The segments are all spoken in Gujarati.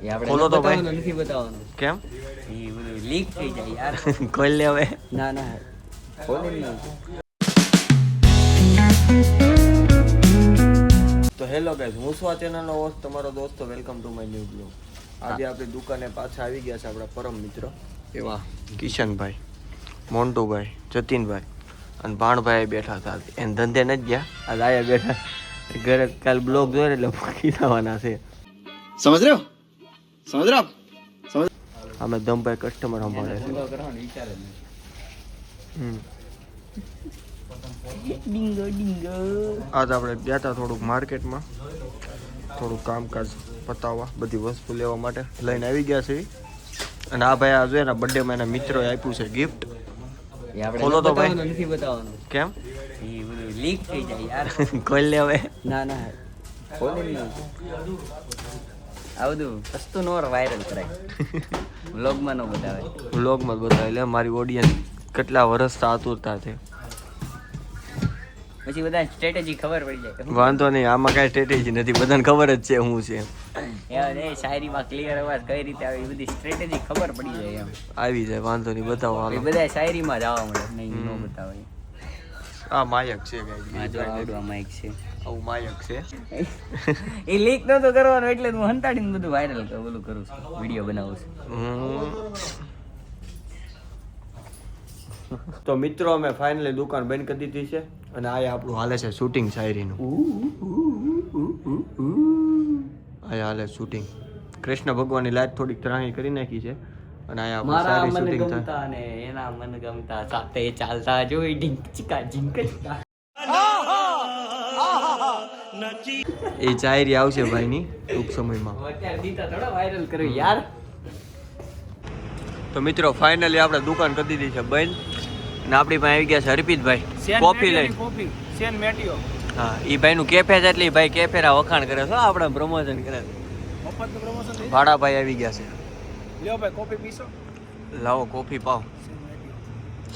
એ આપણે ખોલો તો ભાઈ. બતાવવાનું નથી બતાવવાનું. કેમ? એ બધું લીક થઈ જાય યાર. ખોલ લે હવે. ના ના ખોલે નહીં. તો હેલો ગાઈઝ, હું સ્વા ચેનલનો હોસ્ટ તમારો દોસ્તો. Welcome to my new blog. આજે આપણી દુકાને પાછા આવી ગયા છે આપણા પરમ મિત્ર એવા કિશનભાઈ, મોન્ટુભાઈ, જતીનભાઈ અને ભાણભાઈ બેઠા હતા. એને ધંધે નથી ગયા, આજે આયા બેઠા ઘરે. કાલ બ્લોગ જોઈને એટલે ફાકી થવાના છે. समझ रहे हो समझ रहे हो समझ અમે દમભાઈ કસ્ટમર સંભાળે છે. ધંધો કરવાનો વિચાર જ નહીં. ડિંગો ડિંગો. આજ આપણે ગયા હતા થોડુંક માર્કેટમાં, થોડુંક કામકાજ પતાવવા, બધી વસ્તુ લેવા માટે લઈને આવી ગયા છે. અને આ ભાઈ આ જોઈએ ને બર્થડેમાં એના મિત્રોએ આપ્યું છે ગિફ્ટ. એ આપણે ખોલો તો ભાઈ. બતાવવાનું નથી બતાવવાનું. કેમ? એ બધું લીક થઈ જાય યાર. ખોલ લે હવે. ના ના ખોલે નહીં. આ બધું વસ્તુ નો વાયરલ કરાય. વ્લોગમાં નો બતાવે. વ્લોગમાં જ બતાવે. એટલે મારી ઓડિયન્સ કેટલા વર્ષથી આતુરતા છે. પછી બધા સ્ટ્રેટેજી ખબર પડી જાય. વાંધો નહીં, આમાં કાંઈ સ્ટ્રેટેજી નથી, બધાને ખબર જ છે હું છે. યાર એ શાયરીમાં ક્લિયર અવાજ કઈ રીતે આવે એ બધી સ્ટ્રેટેજી ખબર પડી જાય એમ. આવી જાય, વાંધો નહીં, બતાવો એ હાલો. બધા શાયરીમાં જ આવવા મળે. નહીં નો બતાવે. આ માયક છે આ ગાઈસ. જો આવડવા માઈક છે. આવું માયક છે. એ લીક નતો કરવાનો એટલે હું હંતાડીને બધું વાયરલ ઓલું કરું છું, વિડીયો બનાવું છું. તો મિત્રો અમે ફાઇનલી દુકાન બંધ કરી દીધી છે અને આ આપણું હાલે છે શૂટિંગ શાયરીનું. આ હાલે શૂટિંગ. કૃષ્ણ ભગવાનની લાઈટ થોડીક ત્રાહી કરી નાખી છે અને આ આપણું મારા સારી મન શૂટિંગ થાય. ગમતા અને એના મન ગમતા સાથે ચાલતા જોઈ ઢીંક ચીકા ઝીંક ચીકા. એ શાયરી આવશે ભાઈની ટૂંક સમયમાં. અત્યારે દીતા થોડા વાયરલ કર્યું યાર. તો મિત્રો ફાઇનલી આપણે દુકાન કરી દીધી છે બંધ અને આપણી પાસે આવી ગયા છે હરપીતભાઈ કોફી લઈ. હા, એ ભાઈનું કેફે છે એટલે ઈ ભાઈ કેફેરા વખાણ કરે છે, આપણે પ્રમોશન કરે છે. ભાડાભાઈ આવી ગયા છે. લ્યો ભાઈ કોફી પીશો લાવો કોફી પાવ.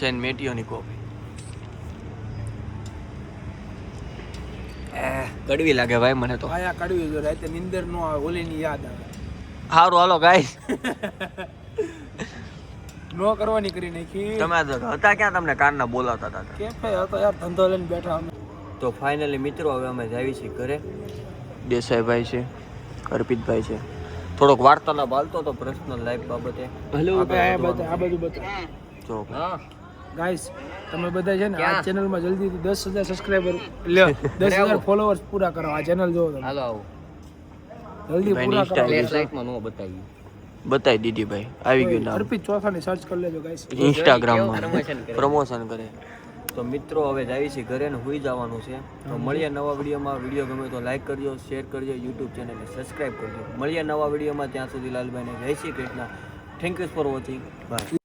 સેન મેટીઓની કોફી. કડવી લાગે ભાઈ મને તો. આયા કડવી જો રાતે નિંદર નો આવે ઓલીની યાદ આવે સારું હાલો ગાઈસ. નો કરવાની કરી નાખી. તમે હતા ક્યાં? તમને કારના બોલાવતા હતા. કેફે હતો યાર, ધંધો લઈને બેઠા અમે. તો ફાઇનલી મિત્રો હવે અમે જાવી છીએ ઘરે. દેસાઈભાઈ છે, અર્પિતભાઈ છે. થોડોક વાર્તાલાપ હાલતો તો પર્સનલ લાઈફ બાબતે. હેલો આ બધું બતા જો હા ગાઈસ, તમે બધા છે ને આ ક્યાં? ચેનલમાં જલ્દીથી 10,000 સબસ્ક્રાઇબર લ્યો, 10,000 ફોલોઅર્સ પૂરા કરો. આ ચેનલ જોવો તમે હાલો આવો. જલ્દી ભાઈની પૂરા કરો. Insta ફ્લેશલાઇટમાં નો બતાવ્યું. બતાવી દીધી ભાઈ, આવી ગયું નામ. અર્પિત ચોથાની સર્ચ કરી લેજો ગાઈસ. ઇન્સ્ટાગ્રામમાં Promotion કરે. પ્રમોશન કરે. તો મિત્રો હવે જાવી છીએ ઘરે ને હુઈ જવાનું છે. તો મળીએ નવા વિડીયોમાં. વિડીયો ગમે તો લાઈક કરજો, શેર કરજો, યુટ્યુબ ચેનલને સબસ્ક્રાઇબ કરજો. મળીએ નવા વિડીયોમાં. ત્યાં સુધી લાલભાઈને જય Shri Krishna. Thank you for watching. By.